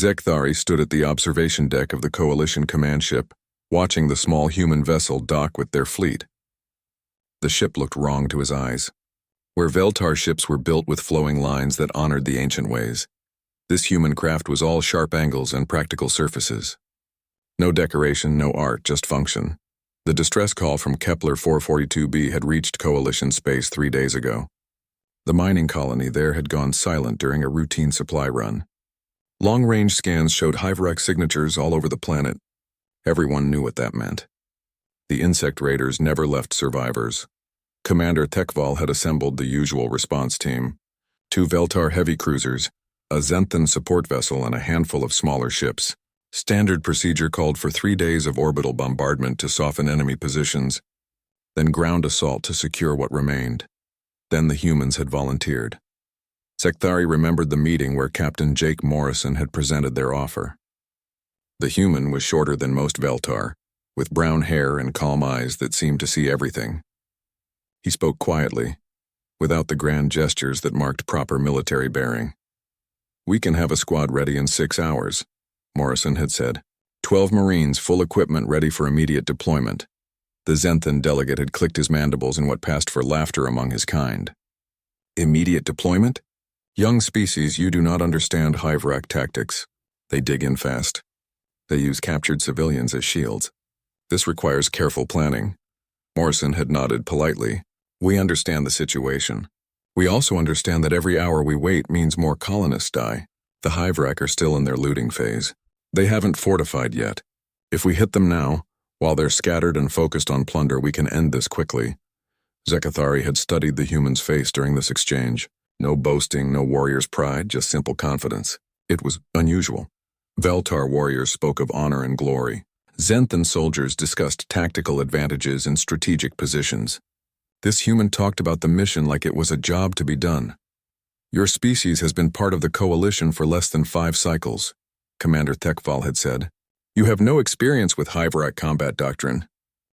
Zekthari stood at the observation deck of the Coalition command ship, watching the small human vessel dock with their fleet. The ship looked wrong to his eyes. Where Veltar ships were built with flowing lines that honored the ancient ways, this human craft was all sharp angles and practical surfaces. No decoration, no art, just function. The distress call from Kepler 442b had reached Coalition space 3 days ago. The mining colony there had gone silent during a routine supply run. Long-range scans showed HFY signatures all over the planet. Everyone knew what that meant. The insect raiders never left survivors. Commander Tekval had assembled the usual response team: 2 Veltar heavy cruisers, a Zenthan support vessel, and a handful of smaller ships. Standard procedure called for 3 days of orbital bombardment to soften enemy positions, then ground assault to secure what remained. Then the humans had volunteered. Zekthari remembered the meeting where Captain Jake Morrison had presented their offer. The human was shorter than most Veltar, with brown hair and calm eyes that seemed to see everything. He spoke quietly, without the grand gestures that marked proper military bearing. "We can have a squad ready in 6 hours," Morrison had said. 12 Marines, full equipment, ready for immediate deployment. The Zenthan delegate had clicked his mandibles in what passed for laughter among his kind. Immediate deployment? Young species, you do not understand HFY tactics. They dig in fast. They use captured civilians as shields. This requires careful planning. Morrison had nodded politely. We understand the situation. We also understand that every hour we wait means more colonists die. The HFY are still in their looting phase. They haven't fortified yet. If we hit them now, while they're scattered and focused on plunder, we can end this quickly. Zekthari had studied the human's face during this exchange. No boasting, no warrior's pride, just simple confidence. It was unusual. Veltar warriors spoke of honor and glory. Zenthan soldiers discussed tactical advantages and strategic positions. This human talked about the mission like it was a job to be done. Your species has been part of the Coalition for less than 5 cycles, Commander Tekval had said. You have no experience with HFY combat doctrine.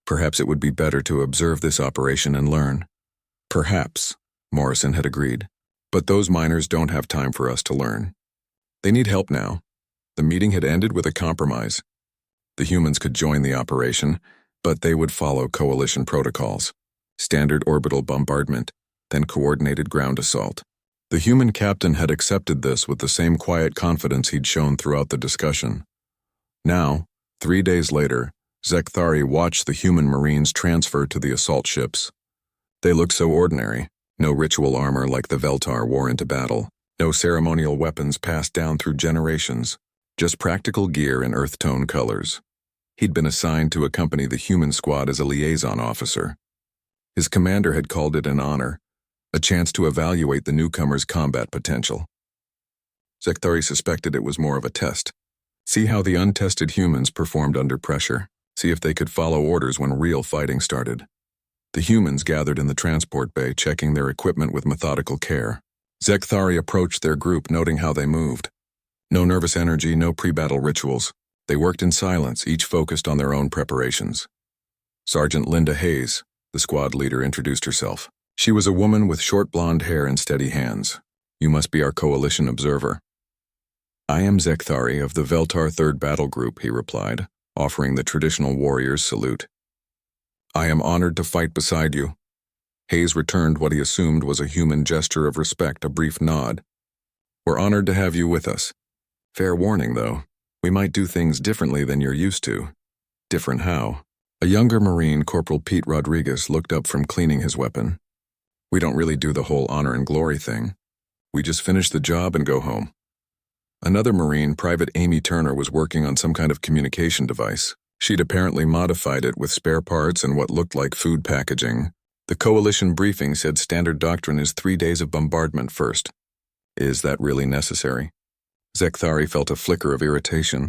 Perhaps it would be better to observe this operation and learn. Perhaps, Morrison had agreed. But those miners don't have time for us to learn. They need help now. The meeting had ended with a compromise. The humans could join the operation, but they would follow Coalition protocols. Standard orbital bombardment, then coordinated ground assault. The human captain had accepted this with the same quiet confidence he'd shown throughout the discussion. Now, 3 days later, Zekthari watched the human Marines transfer to the assault ships. They looked so ordinary. No ritual armor like the Veltar wore into battle. No ceremonial weapons passed down through generations. Just practical gear in earth-tone colors. He'd been assigned to accompany the human squad as a liaison officer. His commander had called it an honor, a chance to evaluate the newcomer's combat potential. Zekthari suspected it was more of a test. See how the untested humans performed under pressure. See if they could follow orders when real fighting started. The humans gathered in the transport bay, checking their equipment with methodical care. Zekthari approached their group, noting how they moved. No nervous energy, no pre-battle rituals. They worked in silence, each focused on their own preparations. Sergeant Linda Hayes, the squad leader, introduced herself. She was a woman with short blonde hair and steady hands. You must be our Coalition observer. I am Zekthari of the Veltar 3rd Battle Group, he replied, offering the traditional warrior's salute. I am honored to fight beside you. Hayes returned what he assumed was a human gesture of respect, a brief nod. We're honored to have you with us. Fair warning, though. We might do things differently than you're used to. Different how? A younger Marine, Corporal Pete Rodriguez, looked up from cleaning his weapon. We don't really do the whole honor and glory thing. We just finish the job and go home. Another Marine, Private Amy Turner, was working on some kind of communication device. She'd apparently modified it with spare parts and what looked like food packaging. The Coalition briefing said standard doctrine is 3 days of bombardment first. Is that really necessary? Zekthari felt a flicker of irritation.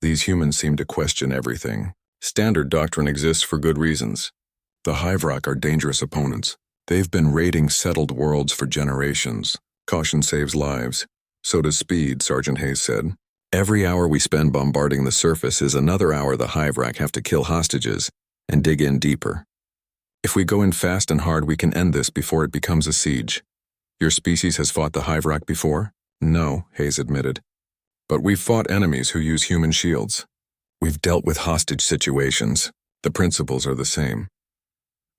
These humans seemed to question everything. Standard doctrine exists for good reasons. The HFY are dangerous opponents. They've been raiding settled worlds for generations. Caution saves lives. So does speed, Sergeant Hayes said. Every hour we spend bombarding the surface is another hour the HFY have to kill hostages and dig in deeper. If we go in fast and hard, we can end this before it becomes a siege. Your species has fought the HFY before? No, Hayes admitted. But we've fought enemies who use human shields. We've dealt with hostage situations. The principles are the same.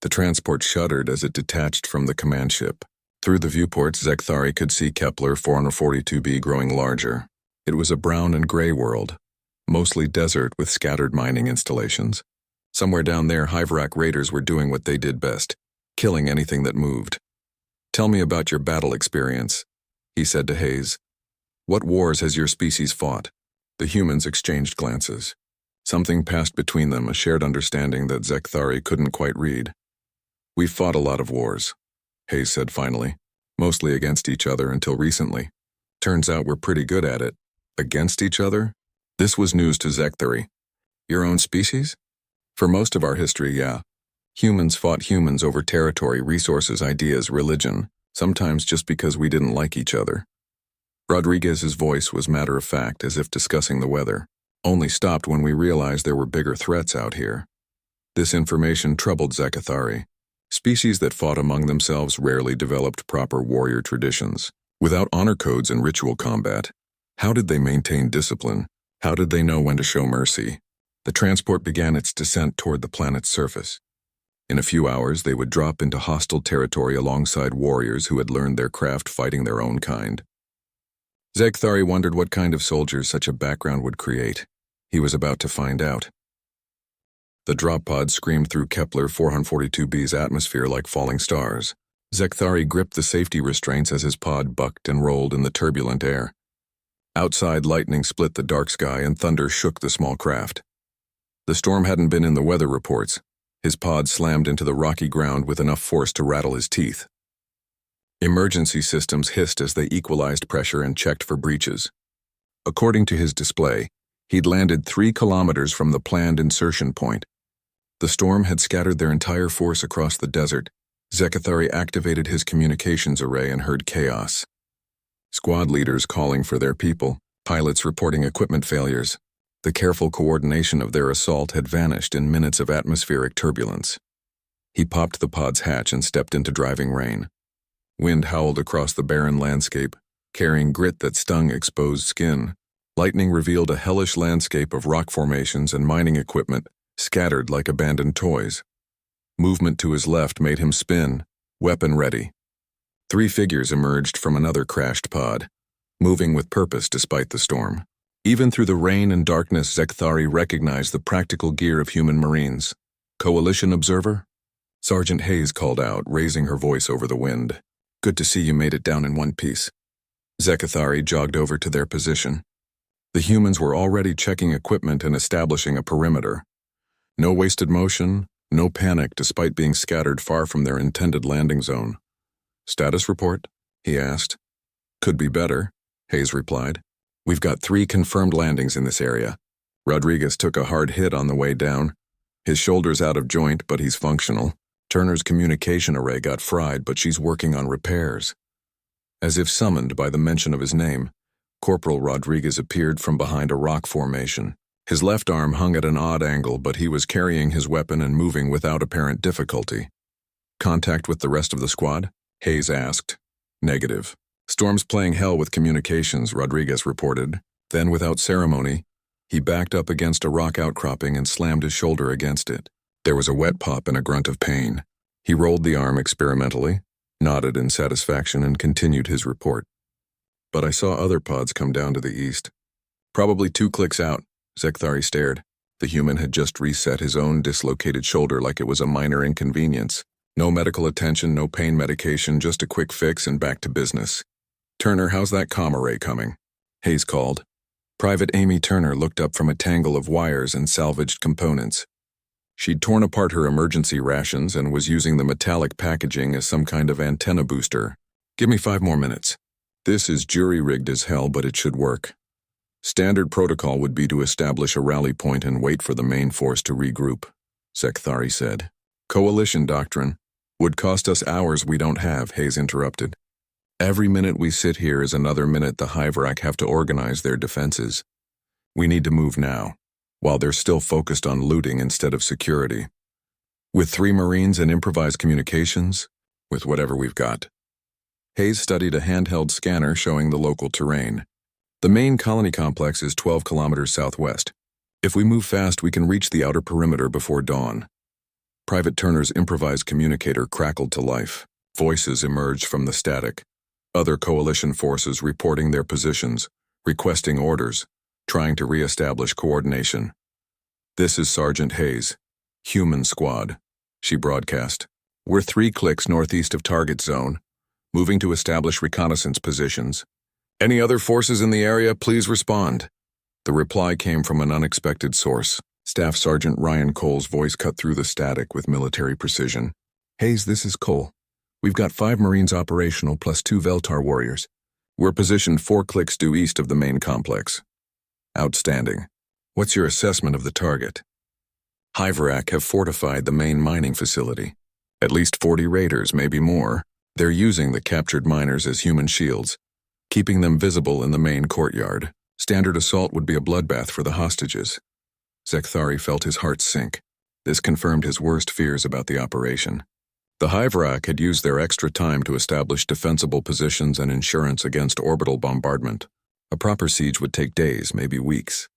The transport shuddered as it detached from the command ship. Through the viewports, Zekthari could see Kepler 442b growing larger. It was a brown and gray world, mostly desert with scattered mining installations. Somewhere down there, Hyverak raiders were doing what they did best, killing anything that moved. "Tell me about your battle experience," he said to Hayes. "What wars has your species fought?" The humans exchanged glances. Something passed between them, a shared understanding that Zekthari couldn't quite read. "We've fought a lot of wars," Hayes said finally, "mostly against each other until recently. Turns out we're pretty good at it." Against each other? This was news to Zekthari. "Your own species?" "For most of our history, yeah. Humans fought humans over territory, resources, ideas, religion, sometimes just because we didn't like each other." Rodriguez's voice was matter-of-fact, as if discussing the weather. "Only stopped when we realized there were bigger threats out here." This information troubled Zekthari. Species that fought among themselves rarely developed proper warrior traditions. Without honor codes and ritual combat, how did they maintain discipline? How did they know when to show mercy? The transport began its descent toward the planet's surface. In a few hours, they would drop into hostile territory alongside warriors who had learned their craft fighting their own kind. Zekthari wondered what kind of soldiers such a background would create. He was about to find out. The drop pod screamed through Kepler 442b's atmosphere like falling stars. Zekthari gripped the safety restraints as his pod bucked and rolled in the turbulent air. Outside, lightning split the dark sky and thunder shook the small craft. The storm hadn't been in the weather reports. His pod slammed into the rocky ground with enough force to rattle his teeth. Emergency systems hissed as they equalized pressure and checked for breaches. According to his display, he'd landed 3 kilometers from the planned insertion point. The storm had scattered their entire force across the desert. Zekthari activated his communications array and heard chaos. Squad leaders calling for their people, pilots reporting equipment failures. The careful coordination of their assault had vanished in minutes of atmospheric turbulence. He popped the pod's hatch and stepped into driving rain. Wind howled across the barren landscape, carrying grit that stung exposed skin. Lightning revealed a hellish landscape of rock formations and mining equipment, scattered like abandoned toys. Movement to his left made him spin, weapon ready. 3 figures emerged from another crashed pod, moving with purpose despite the storm. Even through the rain and darkness, Zekthari recognized the practical gear of human marines. "Coalition observer?" Sergeant Hayes called out, raising her voice over the wind. "Good to see you made it down in one piece." Zekthari jogged over to their position. The humans were already checking equipment and establishing a perimeter. No wasted motion, no panic despite being scattered far from their intended landing zone. "Status report?" he asked. "Could be better," Hayes replied. "We've got 3 confirmed landings in this area." Rodriguez took a hard hit on the way down. His shoulder's out of joint, but he's functional. Turner's communication array got fried, but she's working on repairs. As if summoned by the mention of his name, Corporal Rodriguez appeared from behind a rock formation. His left arm hung at an odd angle, but he was carrying his weapon and moving without apparent difficulty. "Contact with the rest of the squad?" Hayes asked. "Negative. Storm's playing hell with communications," Rodriguez reported. Then, without ceremony, he backed up against a rock outcropping and slammed his shoulder against it. There was a wet pop and a grunt of pain. He rolled the arm experimentally, nodded in satisfaction, and continued his report. "But I saw other pods come down to the east. Probably 2 clicks out." Zekthari stared. The human had just reset his own dislocated shoulder like it was a minor inconvenience. No medical attention, no pain medication, just a quick fix and back to business. "Turner, how's that comm array coming?" Hayes called. Private Amy Turner looked up from a tangle of wires and salvaged components. She'd torn apart her emergency rations and was using the metallic packaging as some kind of antenna booster. "Give me 5 more minutes. This is jury-rigged as hell, but it should work. Standard protocol would be to establish a rally point and wait for the main force to regroup," Zekthari said. "Coalition doctrine would cost us hours we don't have," Hayes interrupted. "Every minute we sit here is another minute the Hyverak have to organize their defenses. We need to move now, while they're still focused on looting instead of security. With 3 Marines and improvised communications, with whatever we've got." Hayes studied a handheld scanner showing the local terrain. The main colony complex is 12 kilometers southwest. If we move fast, we can reach the outer perimeter before dawn. Private Turner's improvised communicator crackled to life. Voices emerged from the static. Other coalition forces reporting their positions, requesting orders, trying to re-establish coordination. "This is Sergeant Hayes. Human squad," she broadcast. "We're 3 clicks northeast of target zone, moving to establish reconnaissance positions. Any other forces in the area, please respond." The reply came from an unexpected source. Staff Sergeant Ryan Cole's voice cut through the static with military precision. "Hayes, this is Cole. We've got 5 Marines operational plus 2 Veltar warriors. We're positioned 4 clicks due east of the main complex." "Outstanding. What's your assessment of the target?" "Hyverak have fortified the main mining facility. At least 40 raiders, maybe more. They're using the captured miners as human shields, keeping them visible in the main courtyard. Standard assault would be a bloodbath for the hostages." Zekthari felt his heart sink. This confirmed his worst fears about the operation. The Hyverak had used their extra time to establish defensible positions and insurance against orbital bombardment. A proper siege would take days, maybe weeks.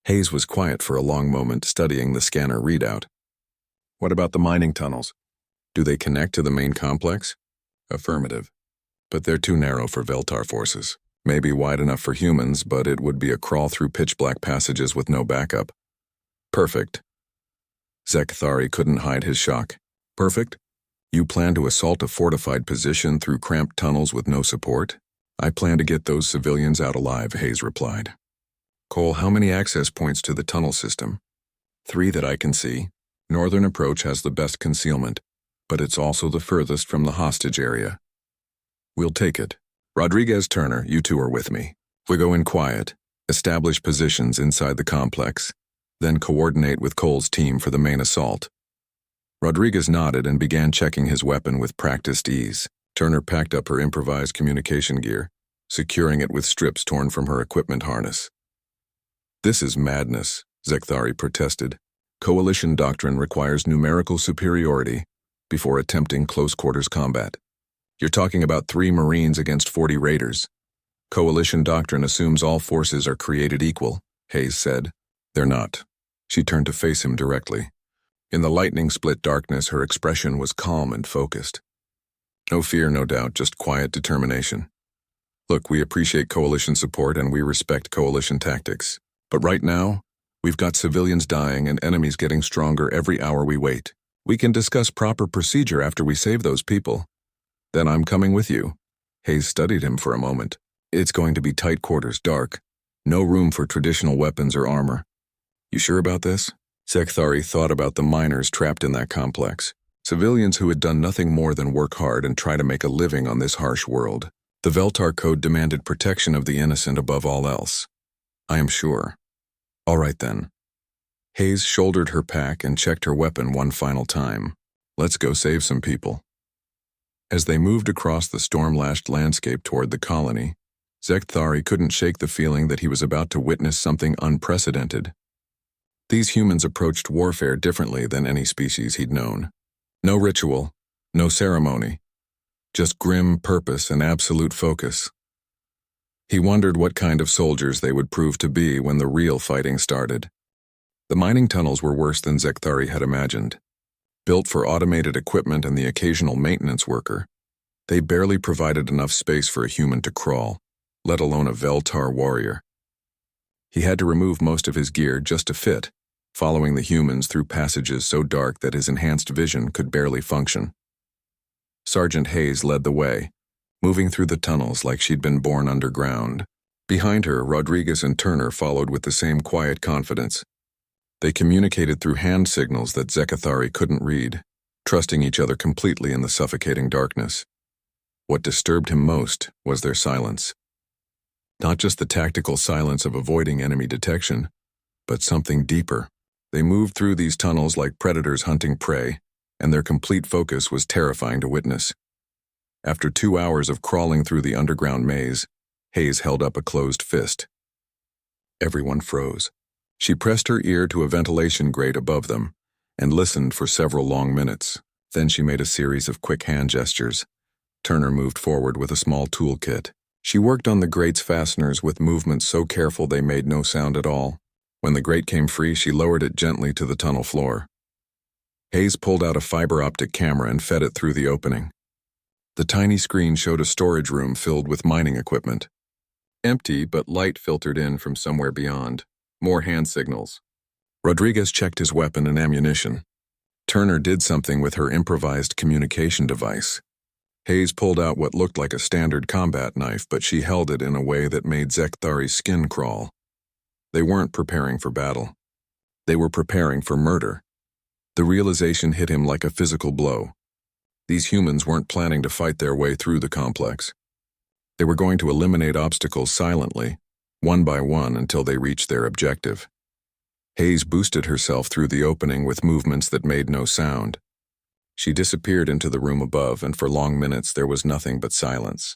Hayes was quiet for a long moment, studying the scanner readout. "What about the mining tunnels? Do they connect to the main complex?" "Affirmative. But they're too narrow for Veltar forces. Maybe wide enough for humans, but it would be a crawl through pitch-black passages with no backup." "Perfect." Zekthari couldn't hide his shock. "Perfect? You plan to assault a fortified position through cramped tunnels with no support?" "I plan to get those civilians out alive," Hayes replied. "Cole, how many access points to the tunnel system?" 3 that I can see. Northern approach has the best concealment, but it's also the furthest from the hostage area." "We'll take it. Rodriguez, Turner, you 2 are with me. We go in quiet, establish positions inside the complex, then coordinate with Cole's team for the main assault." Rodriguez nodded and began checking his weapon with practiced ease. Turner packed up her improvised communication gear, securing it with strips torn from her equipment harness. "This is madness," Zekthari protested. "Coalition doctrine requires numerical superiority before attempting close-quarters combat. You're talking about 3 Marines against 40 raiders. Coalition doctrine assumes all forces are created equal," Hayes said. "They're not." She turned to face him directly. In the lightning-split darkness, her expression was calm and focused. No fear, no doubt, just quiet determination. "Look, we appreciate Coalition support and we respect Coalition tactics. But right now, we've got civilians dying and enemies getting stronger every hour we wait. We can discuss proper procedure after we save those people. Then I'm coming with you." Hayes studied him for a moment. "It's going to be tight quarters, dark. No room for traditional weapons or armor. You sure about this?" Zekthari thought about the miners trapped in that complex. Civilians who had done nothing more than work hard and try to make a living on this harsh world. The Veltar Code demanded protection of the innocent above all else. "I am sure." "All right then." Hayes shouldered her pack and checked her weapon one final time. "Let's go save some people." As they moved across the storm-lashed landscape toward the colony, Zekthari couldn't shake the feeling that he was about to witness something unprecedented. These humans approached warfare differently than any species he'd known. No ritual, no ceremony, just grim purpose and absolute focus. He wondered what kind of soldiers they would prove to be when the real fighting started. The mining tunnels were worse than Zekthari had imagined. Built for automated equipment and the occasional maintenance worker, they barely provided enough space for a human to crawl, let alone a Veltar warrior. He had to remove most of his gear just to fit, following the humans through passages so dark that his enhanced vision could barely function. Sergeant Hayes led the way, moving through the tunnels like she'd been born underground. Behind her, Rodriguez and Turner followed with the same quiet confidence. They communicated through hand signals that Zekthari couldn't read, trusting each other completely in the suffocating darkness. What disturbed him most was their silence. Not just the tactical silence of avoiding enemy detection, but something deeper. They moved through these tunnels like predators hunting prey, and their complete focus was terrifying to witness. After 2 hours of crawling through the underground maze, Hayes held up a closed fist. Everyone froze. She pressed her ear to a ventilation grate above them and listened for several long minutes. Then she made a series of quick hand gestures. Turner moved forward with a small toolkit. She worked on the grate's fasteners with movements so careful they made no sound at all. When the grate came free, she lowered it gently to the tunnel floor. Hayes pulled out a fiber optic camera and fed it through the opening. The tiny screen showed a storage room filled with mining equipment. Empty, but light filtered in from somewhere beyond. More hand signals. Rodriguez checked his weapon and ammunition. Turner did something with her improvised communication device. Hayes pulled out what looked like a standard combat knife, but she held it in a way that made Zekthari's skin crawl. They weren't preparing for battle. They were preparing for murder. The realization hit him like a physical blow. These humans weren't planning to fight their way through the complex. They were going to eliminate obstacles silently, one by one, until they reached their objective. Hayes boosted herself through the opening with movements that made no sound. She disappeared into the room above, and for long minutes there was nothing but silence.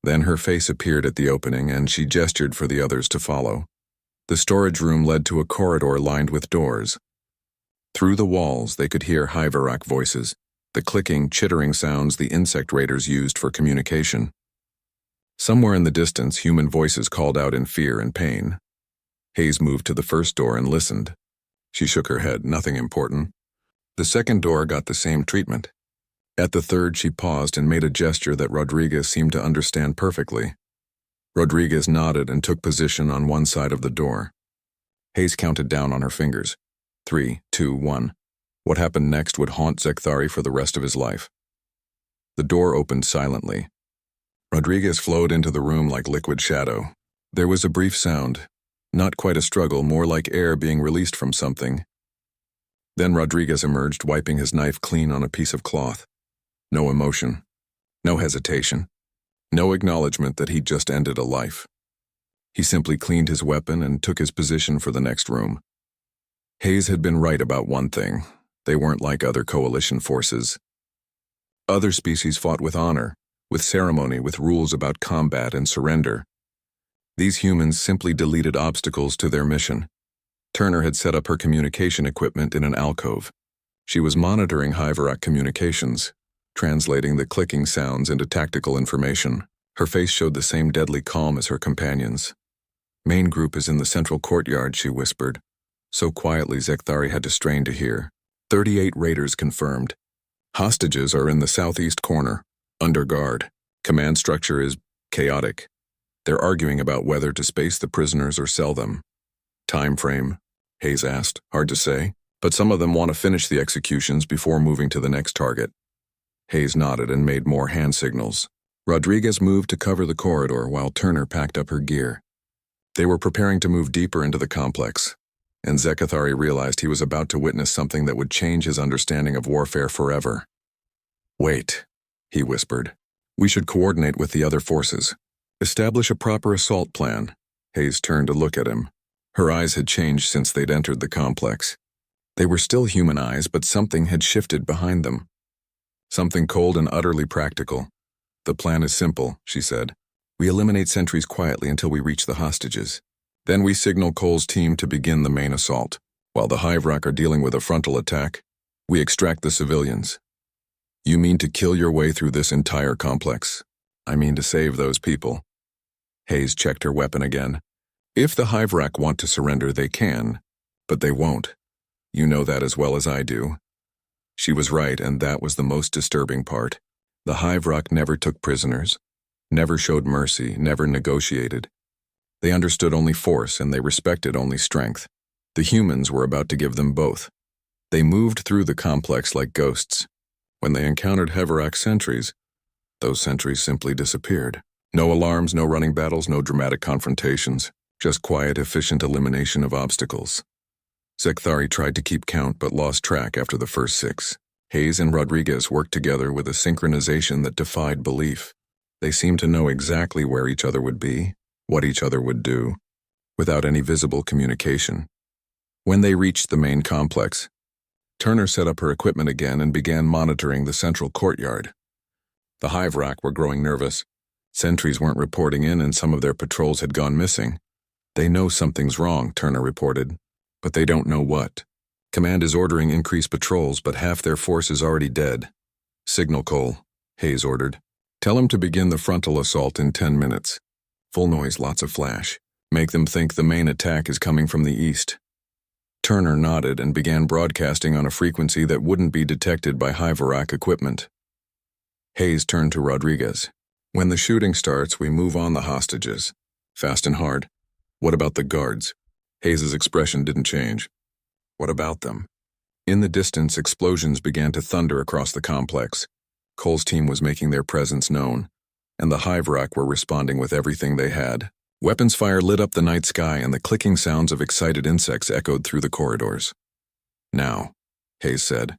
Then her face appeared at the opening, and she gestured for the others to follow. The storage room led to a corridor lined with doors. Through the walls, they could hear Hyverak voices, the clicking, chittering sounds the insect raiders used for communication. Somewhere in the distance, human voices called out in fear and pain. Hayes moved to the first door and listened. She shook her head, nothing important. The second door got the same treatment. At the third, she paused and made a gesture that Rodriguez seemed to understand perfectly. Rodriguez nodded and took position on one side of the door. Hayes counted down on her fingers. 3, 2, 1. What happened next would haunt Zekthari for the rest of his life. The door opened silently. Rodriguez flowed into the room like liquid shadow. There was a brief sound, not quite a struggle, more like air being released from something. Then Rodriguez emerged, wiping his knife clean on a piece of cloth. No emotion, no hesitation, no acknowledgement that he'd just ended a life. He simply cleaned his weapon and took his position for the next room. Hayes had been right about one thing. They weren't like other coalition forces. Other species fought with honor, with ceremony, with rules about combat and surrender. These humans simply deleted obstacles to their mission. Turner had set up her communication equipment in an alcove. She was monitoring Hyverak communications, translating the clicking sounds into tactical information. Her face showed the same deadly calm as her companions. "Main group is in the central courtyard," she whispered, so quietly Zekthari had to strain to hear. 38 raiders confirmed. Hostages are in the southeast corner, under guard. Command structure is chaotic. They're arguing about whether to space the prisoners or sell them. Time frame? Hayes asked. Hard to say, but some of them want to finish the executions before moving to the next target. Hayes nodded and made more hand signals. Rodriguez moved to cover the corridor while Turner packed up her gear. They were preparing to move deeper into the complex, and Zekthari realized he was about to witness something that would change his understanding of warfare forever. "Wait," he whispered. "We should coordinate with the other forces. Establish a proper assault plan." Hayes turned to look at him. Her eyes had changed since they'd entered the complex. They were still human eyes, but something had shifted behind them. Something cold and utterly practical. "The plan is simple," she said. "We eliminate sentries quietly until we reach the hostages. Then we signal Cole's team to begin the main assault. While the Hyverak are dealing with a frontal attack, we extract the civilians." "You mean to kill your way through this entire complex?" "I mean to save those people." Hayes checked her weapon again. "If the Hyverak want to surrender, they can, but they won't. You know that as well as I do." She was right, and that was the most disturbing part. The Hyverak never took prisoners, never showed mercy, never negotiated. They understood only force, and they respected only strength. The humans were about to give them both. They moved through the complex like ghosts. When they encountered Hyverak sentries, those sentries simply disappeared. No alarms, no running battles, no dramatic confrontations. Just quiet, efficient elimination of obstacles. Zekthari tried to keep count but lost track after the first 6. Hayes and Rodriguez worked together with a synchronization that defied belief. They seemed to know exactly where each other would be, what each other would do, without any visible communication. When they reached the main complex, Turner set up her equipment again and began monitoring the central courtyard. The Hyverak were growing nervous. Sentries weren't reporting in and some of their patrols had gone missing. "They know something's wrong," Turner reported, "but they don't know what. Command is ordering increased patrols, but half their force is already dead." "Signal Cole," Hayes ordered. Tell him to begin the frontal assault in 10 minutes. Full noise, lots of flash. Make them think the main attack is coming from the east. Turner nodded and began broadcasting on a frequency that wouldn't be detected by HFY equipment. Hayes turned to Rodriguez. When the shooting starts, we move on the hostages. Fast and hard. What about the guards? Hayes's expression didn't change. What about them? In the distance, explosions began to thunder across the complex. Cole's team was making their presence known, and the HFY were responding with everything they had. Weapons fire lit up the night sky, and the clicking sounds of excited insects echoed through the corridors. Now, Hayes said.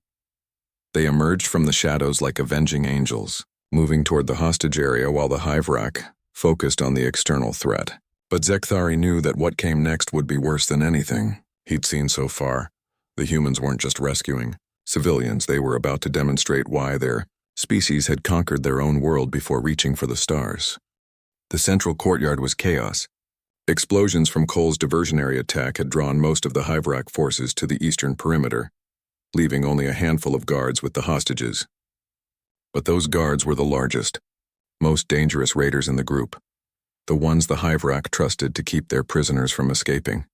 They emerged from the shadows like avenging angels, moving toward the hostage area while the HFY focused on the external threat. But Zekthari knew that what came next would be worse than anything he'd seen so far. The humans weren't just rescuing civilians, they were about to demonstrate why their species had conquered their own world before reaching for the stars. The central courtyard was chaos. Explosions from Cole's diversionary attack had drawn most of the HFY forces to the eastern perimeter, leaving only a handful of guards with the hostages. But those guards were the largest, most dangerous raiders in the group, the ones the HFY trusted to keep their prisoners from escaping.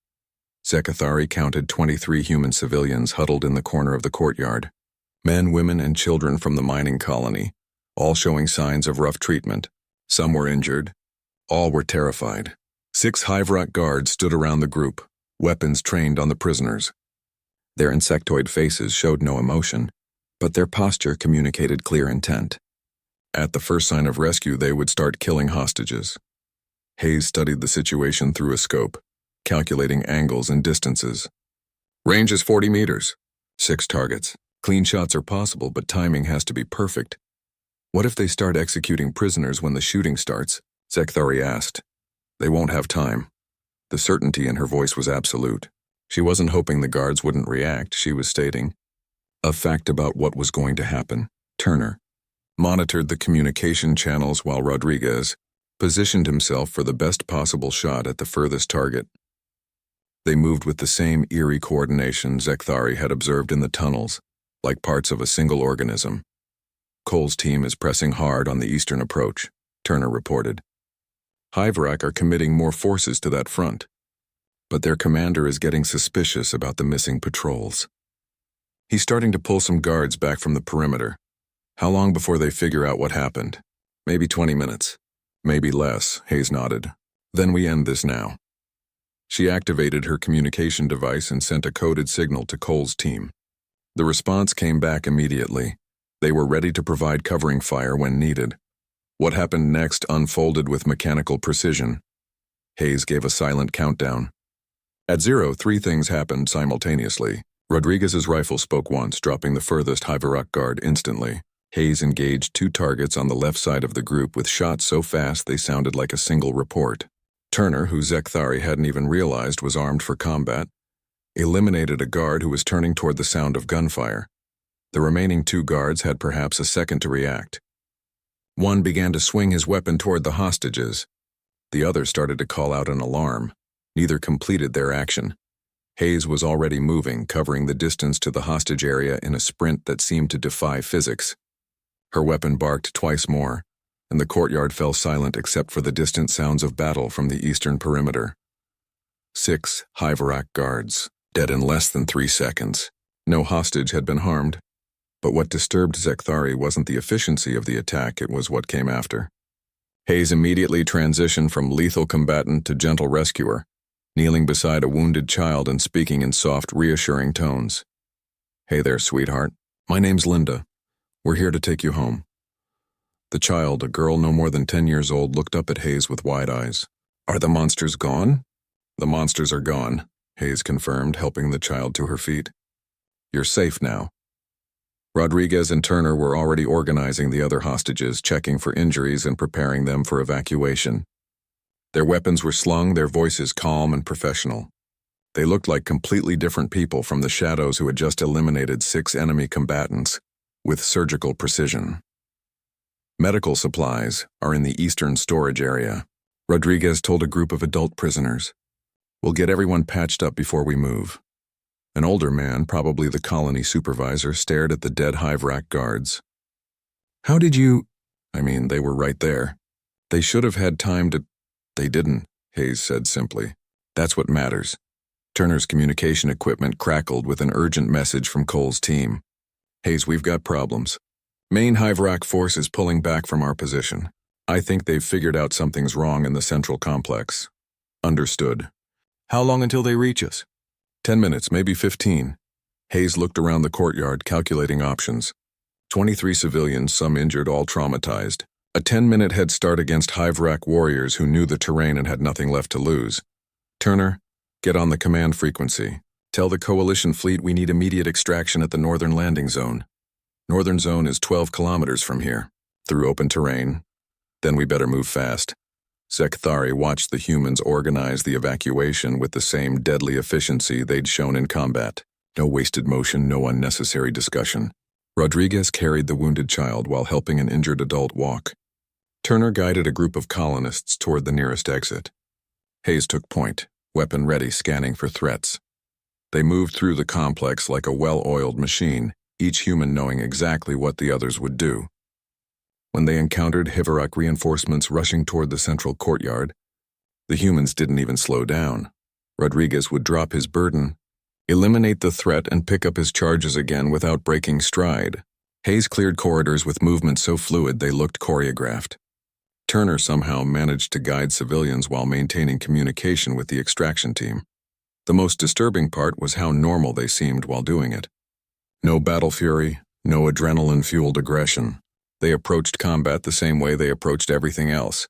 Zekthari counted 23 human civilians huddled in the corner of the courtyard, men, women, and children from the mining colony, all showing signs of rough treatment. Some were injured. All were terrified. 6 HFY guards stood around the group, weapons trained on the prisoners. Their insectoid faces showed no emotion, but their posture communicated clear intent. At the first sign of rescue, they would start killing hostages. Hayes studied the situation through a scope, calculating angles and distances. Range is 40 meters. 6 targets. Clean shots are possible, but timing has to be perfect. What if they start executing prisoners when the shooting starts? Zekthari asked. They won't have time. The certainty in her voice was absolute. She wasn't hoping the guards wouldn't react, she was stating a fact about what was going to happen. Turner monitored the communication channels while Rodriguez positioned himself for the best possible shot at the furthest target. They moved with the same eerie coordination Zekthari had observed in the tunnels, like parts of a single organism. Cole's team is pressing hard on the eastern approach, Turner reported. HFY are committing more forces to that front, but their commander is getting suspicious about the missing patrols. He's starting to pull some guards back from the perimeter. How long before they figure out what happened? Maybe 20 minutes. Maybe less, Hayes nodded. Then we end this now. She activated her communication device and sent a coded signal to Cole's team. The response came back immediately. They were ready to provide covering fire when needed. What happened next unfolded with mechanical precision. Hayes gave a silent countdown. At 0, 3 things happened simultaneously. Rodriguez's rifle spoke once, dropping the furthest HFY guard instantly. Hayes engaged 2 targets on the left side of the group with shots so fast they sounded like a single report. Turner, who Zekthari hadn't even realized was armed for combat, eliminated a guard who was turning toward the sound of gunfire. The remaining 2 guards had perhaps a second to react. One began to swing his weapon toward the hostages. The other started to call out an alarm. Neither completed their action. Hayes was already moving, covering the distance to the hostage area in a sprint that seemed to defy physics. Her weapon barked twice more, and the courtyard fell silent except for the distant sounds of battle from the eastern perimeter. 6 HFY guards, dead in less than 3 seconds. No hostage had been harmed. But what disturbed Zekthari wasn't the efficiency of the attack, it was what came after. Hayes immediately transitioned from lethal combatant to gentle rescuer, kneeling beside a wounded child and speaking in soft, reassuring tones. "Hey there, sweetheart. My name's Linda. We're here to take you home." The child, a girl no more than 10 years old, looked up at Hayes with wide eyes. "Are the monsters gone?" "The monsters are gone," Hayes confirmed, helping the child to her feet. "You're safe now." Rodriguez and Turner were already organizing the other hostages, checking for injuries and preparing them for evacuation. Their weapons were slung, their voices calm and professional. They looked like completely different people from the shadows who had just eliminated 6 enemy combatants with surgical precision. "Medical supplies are in the eastern storage area," Rodriguez told a group of adult prisoners. "We'll get everyone patched up before we move." An older man, probably the colony supervisor, stared at the dead HFY guards. "How did you..." I mean, they were right there. They should have had time to... They didn't, Hayes said simply. That's what matters. Turner's communication equipment crackled with an urgent message from Cole's team. Hayes, we've got problems. Main HFY force is pulling back from our position. I think they've figured out something's wrong in the central complex. Understood. How long until they reach us? 10 minutes, maybe 15. Hayes looked around the courtyard, calculating options. 23 civilians, some injured, all traumatized. A 10-minute head start against HFY warriors who knew the terrain and had nothing left to lose. Turner, get on the command frequency. Tell the Coalition fleet we need immediate extraction at the northern landing zone. Northern zone is 12 kilometers from here, through open terrain. Then we better move fast. Zekthari watched the humans organize the evacuation with the same deadly efficiency they'd shown in combat. No wasted motion, no unnecessary discussion. Rodriguez carried the wounded child while helping an injured adult walk. Turner guided a group of colonists toward the nearest exit. Hayes took point, weapon ready, scanning for threats. They moved through the complex like a well-oiled machine, each human knowing exactly what the others would do. When they encountered HFY reinforcements rushing toward the central courtyard, the humans didn't even slow down. Rodriguez would drop his burden, eliminate the threat, and pick up his charges again without breaking stride. Hayes cleared corridors with movement so fluid they looked choreographed. Turner somehow managed to guide civilians while maintaining communication with the extraction team. The most disturbing part was how normal they seemed while doing it. No battle fury, no adrenaline-fueled aggression. They approached combat the same way they approached everything else,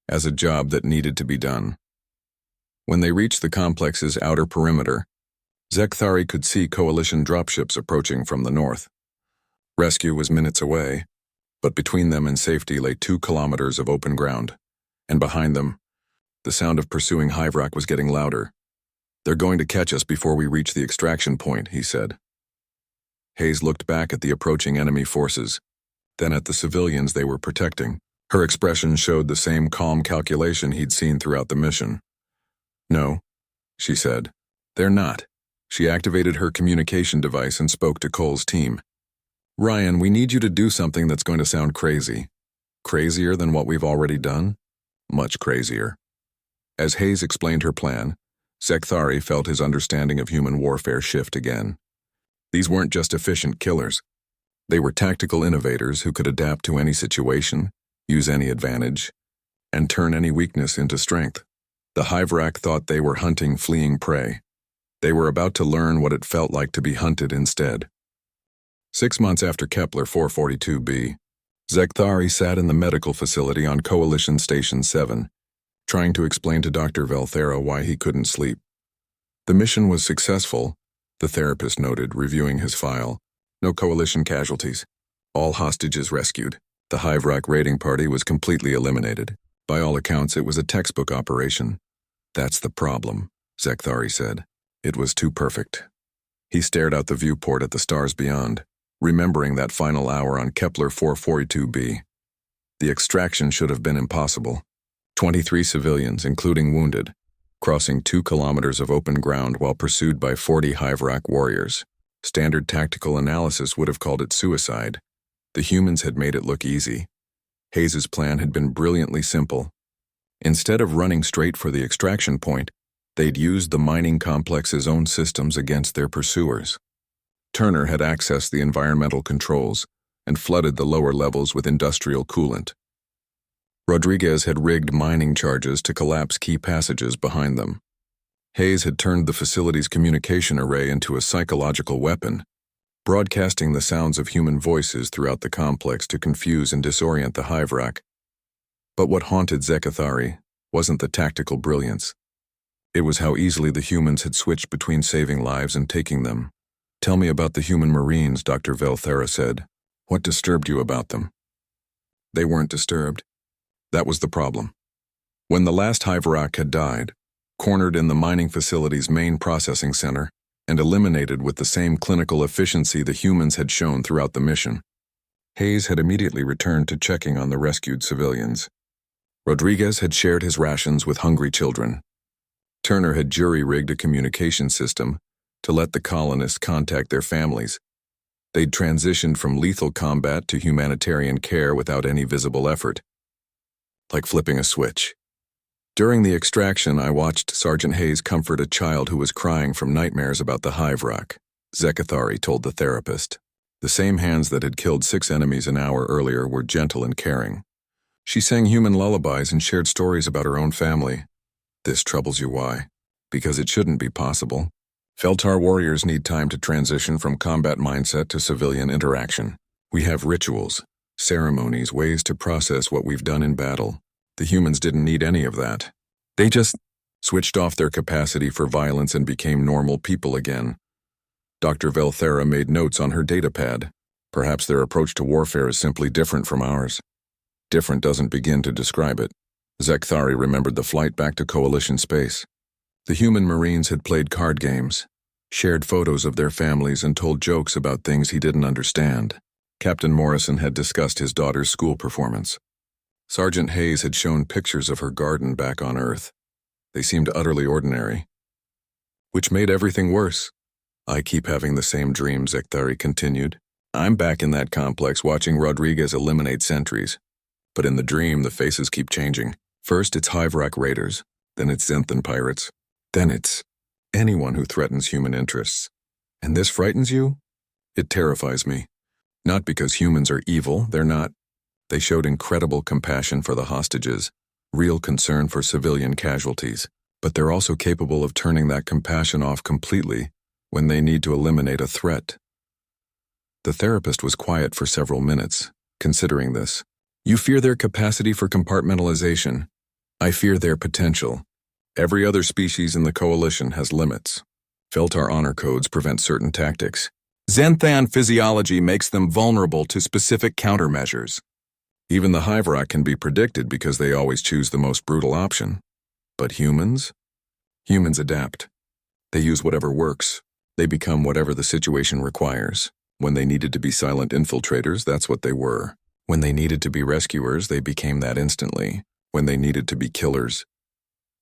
as a job that needed to be done. When they reached the complex's outer perimeter, Zekthari could see Coalition dropships approaching from the north. Rescue was minutes away, but between them and safety lay 2 kilometers of open ground, and behind them, the sound of pursuing HFY was getting louder. They're going to catch us before we reach the extraction point, he said. Hayes looked back at the approaching enemy forces, then at the civilians they were protecting. Her expression showed the same calm calculation he'd seen throughout the mission. No, she said. They're not. She activated her communication device and spoke to Cole's team. Ryan, we need you to do something that's going to sound crazy. Crazier than what we've already done? Much crazier. As Hayes explained her plan, Zekthari felt his understanding of human warfare shift again. These weren't just efficient killers. They were tactical innovators who could adapt to any situation, use any advantage, and turn any weakness into strength. The HFY thought they were hunting fleeing prey. They were about to learn what it felt like to be hunted instead. 6 months after Kepler 442b, Zekthari sat in the medical facility on Coalition Station 7, trying to explain to Dr. Velthera why he couldn't sleep. The mission was successful, the therapist noted, reviewing his file. No Coalition casualties. All hostages rescued. The HFY raiding party was completely eliminated. By all accounts, it was a textbook operation. That's the problem, Zekthari said. It was too perfect. He stared out the viewport at the stars beyond, remembering that final hour on Kepler 442b. The extraction should have been impossible. 23 civilians, including wounded, crossing 2 kilometers of open ground while pursued by 40 HFY warriors. Standard tactical analysis would have called it suicide. The humans had made it look easy. Hayes's plan had been brilliantly simple. Instead of running straight for the extraction point, they'd used the mining complex's own systems against their pursuers. Turner had accessed the environmental controls and flooded the lower levels with industrial coolant. Rodriguez had rigged mining charges to collapse key passages behind them. Hayes had turned the facility's communication array into a psychological weapon, broadcasting the sounds of human voices throughout the complex to confuse and disorient the HFY. But what haunted Zekthari wasn't the tactical brilliance. It was how easily the humans had switched between saving lives and taking them. Tell me about the human Marines, Dr. Velthera said. What disturbed you about them? They weren't disturbed. That was the problem. When the last HFY had died, cornered in the mining facility's main processing center, and eliminated with the same clinical efficiency the humans had shown throughout the mission, Hayes had immediately returned to checking on the rescued civilians. Rodriguez had shared his rations with hungry children. Turner had jury-rigged a communication system to let the colonists contact their families. They'd transitioned from lethal combat to humanitarian care without any visible effort. Like flipping a switch. During the extraction, I watched Sergeant Hayes comfort a child who was crying from nightmares about the hive rock. Zekathari told the therapist. The same hands that had killed 6 enemies an hour earlier were gentle and caring. She sang human lullabies and shared stories about her own family. This troubles you why? Because it shouldn't be possible. Feltar warriors need time to transition from combat mindset to civilian interaction. We have rituals, ceremonies, ways to process what we've done in battle. The humans didn't need any of that. They just switched off their capacity for violence and became normal people again. Dr. Velthera made notes on her datapad. Perhaps their approach to warfare is simply different from ours. Different doesn't begin to describe it. Zekthari remembered the flight back to Coalition space. The human Marines had played card games, shared photos of their families, and told jokes about things he didn't understand. Captain Morrison had discussed his daughter's school performance. Sergeant Hayes had shown pictures of her garden back on Earth. They seemed utterly ordinary. Which made everything worse. I keep having the same dream, Zekthari continued. I'm back in that complex watching Rodriguez eliminate sentries. But in the dream, the faces keep changing. First it's Hiverak raiders, then it's Zenthan pirates, then it's anyone who threatens human interests. And this frightens you? It terrifies me. Not because humans are evil, they're not. They showed incredible compassion for the hostages, real concern for civilian casualties, but they're also capable of turning that compassion off completely when they need to eliminate a threat. The therapist was quiet for several minutes, considering this. You fear their capacity for compartmentalization. I fear their potential. Every other species in the Coalition has limits. Feltar honor codes prevent certain tactics. Zenthan physiology makes them vulnerable to specific countermeasures. Even the Hiverak can be predicted because they always choose the most brutal option. But humans? Humans adapt. They use whatever works. They become whatever the situation requires. When they needed to be silent infiltrators, that's what they were. When they needed to be rescuers, they became that instantly. When they needed to be killers.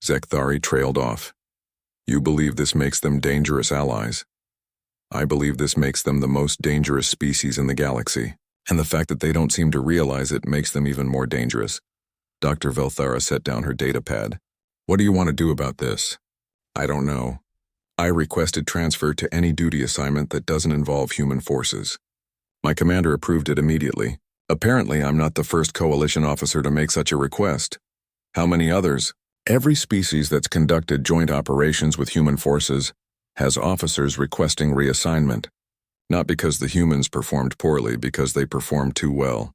Zekthari trailed off. You believe this makes them dangerous allies. I believe this makes them the most dangerous species in the galaxy. And the fact that they don't seem to realize it makes them even more dangerous. Dr. Velthara set down her datapad. What do you want to do about this? I don't know. I requested transfer to any duty assignment that doesn't involve human forces. My commander approved it immediately. Apparently, I'm not the first Coalition officer to make such a request. How many others? Every species that's conducted joint operations with human forces has officers requesting reassignment. Not because the humans performed poorly, because they performed too well.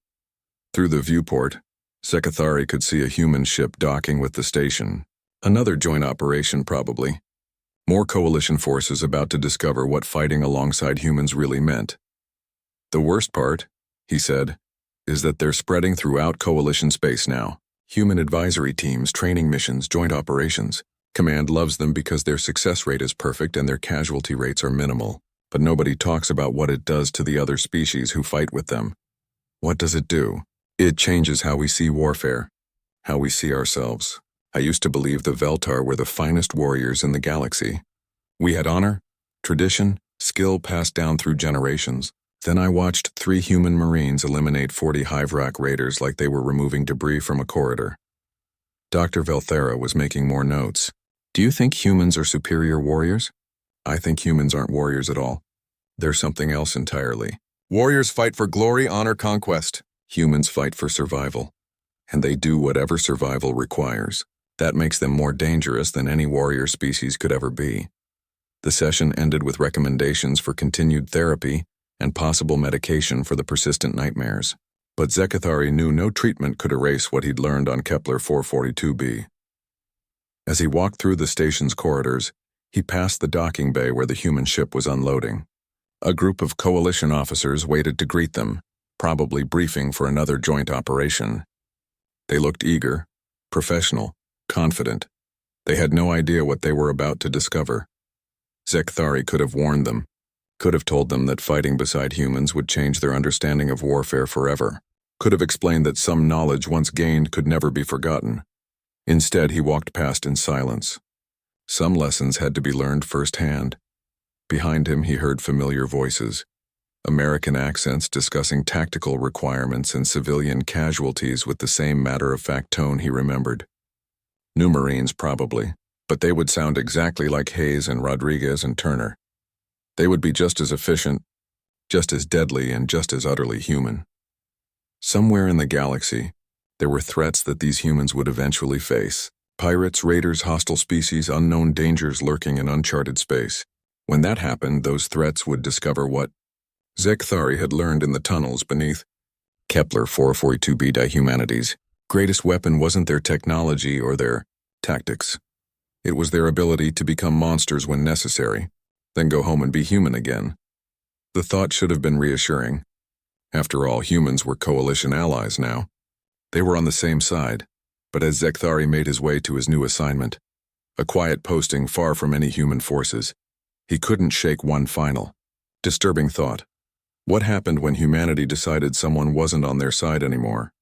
Through the viewport, Zekathari could see a human ship docking with the station. Another joint operation, probably. More Coalition forces about to discover what fighting alongside humans really meant. The worst part, he said, is that they're spreading throughout Coalition space now. Human advisory teams, training missions, joint operations. Command loves them because their success rate is perfect and their casualty rates are minimal. But nobody talks about what it does to the other species who fight with them. What does it do? It changes how we see warfare, how we see ourselves. I used to believe the Veltar were the finest warriors in the galaxy. We had honor, tradition, skill passed down through generations. Then I watched 3 human Marines eliminate 40 Hiverak raiders like they were removing debris from a corridor. Dr. Velthera was making more notes. Do you think humans are superior warriors? I think humans aren't warriors at all. They're something else entirely. Warriors fight for glory, honor, conquest. Humans fight for survival. And they do whatever survival requires. That makes them more dangerous than any warrior species could ever be. The session ended with recommendations for continued therapy and possible medication for the persistent nightmares. But Zekathari knew no treatment could erase what he'd learned on Kepler 442b. As he walked through the station's corridors, he passed the docking bay where the human ship was unloading. A group of Coalition officers waited to greet them, probably briefing for another joint operation. They looked eager, professional, confident. They had no idea what they were about to discover. Zekthari could have warned them, could have told them that fighting beside humans would change their understanding of warfare forever, could have explained that some knowledge once gained could never be forgotten. Instead, he walked past in silence. Some lessons had to be learned firsthand. Behind him, he heard familiar voices. American accents discussing tactical requirements and civilian casualties with the same matter-of-fact tone he remembered. New Marines, probably, but they would sound exactly like Hayes and Rodriguez and Turner. They would be just as efficient, just as deadly, and just as utterly human. Somewhere in the galaxy, there were threats that these humans would eventually face. Pirates, raiders, hostile species, unknown dangers lurking in uncharted space. When that happened, those threats would discover what Zekthari had learned in the tunnels beneath Kepler 442b Dihumanity's greatest weapon wasn't their technology or their tactics. It was their ability to become monsters when necessary, then go home and be human again. The thought should have been reassuring. After all, humans were coalition allies now. They were on the same side, but as Zekthari made his way to his new assignment, a quiet posting far from any human forces, he couldn't shake one final, disturbing thought. What happened when humanity decided someone wasn't on their side anymore?